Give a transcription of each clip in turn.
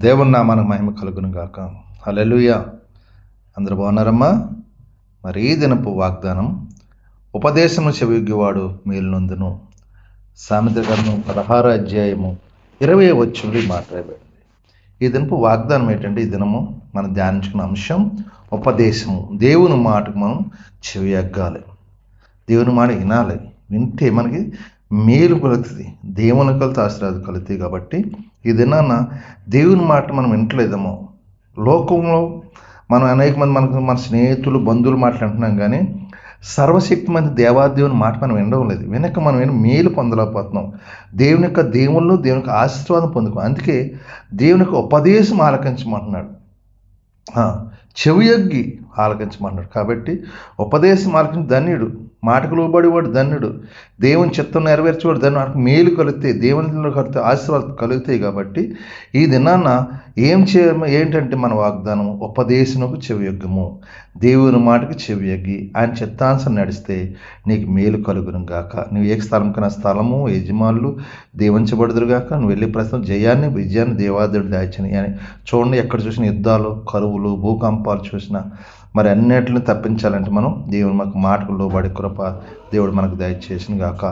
దేవుని నామానికి మహిమ కలుగును గాక. హల్లెలూయా. అందరూ బాగున్నారమ్మా? మరి ఈ దినపు వాగ్దానం, ఉపదేశము చెవిగ్గువాడు మేలు నొందును. సామెత గ్రంథం 16 అధ్యాయము 20 వచనంలో మాట్లాడబడింది. ఈ దినపు వాగ్దానం ఏంటంటే, ఈ దినము మనం ధ్యానించుకున్న అంశం ఉపదేశము. దేవుని మాటకు మనం చెవి ఎగ్గాలి, దేవుని మాట వినాలి. వింటే మనకి మేలు కలుగుతుంది, దేవుని కలిసి ఆశీర్వాదం కలుగుతాయి. కాబట్టి ఈ దినాన దేవుని మాట మనం వింటలేదేమో. లోకంలో మనం అనేక మంది మన స్నేహితులు బంధువులు మాట్లాడుతున్నాం, కానీ సర్వశక్తిమంత దేవాదేవుని మాట మనం వినడం లేదు. వెనక మనం మేలు పొందలేకపోతున్నాం. దేవుని యొక్క ఆశీర్వాదం పొందుకో. అందుకే దేవుని యొక్క ఉపదేశం ఆలకించమంటున్నాడు, చెవి యొగ్గి ఆలకించమన్నాడు. కాబట్టి ఉపదేశం ఆలకించి ధన్యుడు, మాటకు లోబడేవాడు ధన్యుడు, దేవుని చిత్తం నెరవేర్చేవాడు ధన్యుడు. మనకు మేలు కలుగుతాయి, దేవునిలో కలిగితే ఆశీర్వాదం కలుగుతాయి. కాబట్టి ఈ దినాన్న ఏంటంటే మన వాగ్దానం, ఉపదేశముకు చెవి యొగ్గము. దేవుని మాటకి చెవి యొగ్గి ఆయన చిత్తానుసారం నడిస్తే నీకు మేలు కలుగును గాక. నువ్వు ఏ స్థలం కన్నా స్థలము యజమానులు దీవించబడుదురు గాక. నువ్వు వెళ్ళే ప్రస్తుతం జయాన్ని విజయాన్ని దేవాదేవుడు దాయిచ్చని అని చూడండి. ఎక్కడ చూసిన యుద్ధాలు, కరువులు, భూకంపాలు చూసినా మరి అన్నిటిని తప్పించాలంటే మనం దేవుని మాకు మాటకు లోబడి కృప దేవుడు మనకు దయచేసిన గాక.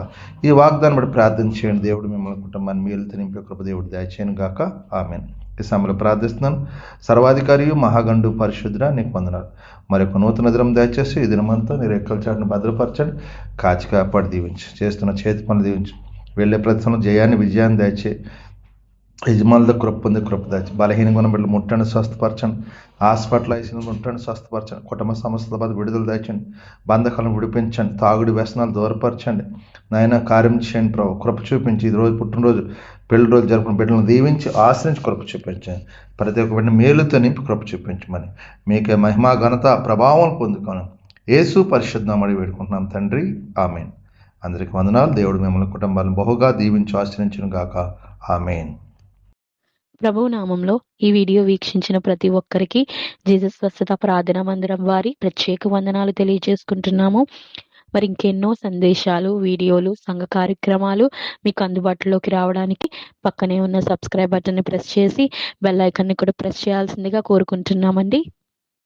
ఈ వాగ్దానం బట్టి ప్రార్థన చేయండి. దేవుడు మిమ్మల్ని కుటుంబాన్ని మేలుతో నింపే కృప దేవుడు దయచేయను గాక. ఆమేన్. ఈ సమయంలో ప్రార్థిస్తున్నాను. సర్వాధికారియు మహాగండు పరిశుద్ధ నీకు వందనాలు. మరి ఒక నూతన దినం దయచేసి ఈ దినమంతా నీ రెక్కల చాటును భద్రపరచండి, కాచి కాపాడి దీవించి, చేస్తున్న చేతి పనులు దీవించి, వెళ్ళే ప్రతి జయాన్ని విజయాన్ని దయచే, యజమానుల కృప పొంది కృప దాచి, బలహీనంగా ఉన్న బిడ్డలు ముట్టండి, స్వస్థపరచండి. హాస్పిటల్ వేసిన ముట్టండి, స్వస్థపరచండి. కుటుంబ సమస్యల బాధ విడుదల దాచండి, బంధకాలను విడిపించండి, తాగుడు వ్యసనాలు దూరపరచండి. నాయన కార్యం చేయండి ప్రభు, కృప చూపించి. ఈ రోజు పుట్టినరోజు పెళ్లి రోజు జరుపుకున్న బిడ్డలను దీవించి ఆశ్రయించి కృప చూపించండి. ప్రతి ఒక్క బిడ్డ మేలుతో నింపి కృప చూపించమని మీకే మహిమా ఘనత ప్రభావం పొందుకోను యేసు పరిశుద్ధమని వేడుకుంటున్నాం తండ్రి. ఆమేన్. అందరికి వందనాలు. దేవుడు మిమ్మల్ని కుటుంబాలను బహుగా దీవించి ఆశ్రయించును గాక. ఆమేన్. ప్రభువు నామంలో ఈ వీడియో వీక్షించిన ప్రతి ఒక్కరికి జీసస్ స్వస్థత ప్రార్థనా మందిరం వారి ప్రత్యేక వందనాలు తెలియజేసుకుంటున్నాము. మరి ఇంకెన్నో సందేశాలు, వీడియోలు, సంఘ కార్యక్రమాలు మీకు అందుబాటులోకి రావడానికి పక్కనే ఉన్న సబ్స్క్రైబ్ బటన్ని ప్రెస్ చేసి బెల్ ఐకాన్ని కూడా ప్రెస్ చేయాల్సిందిగా కోరుకుంటున్నామండి.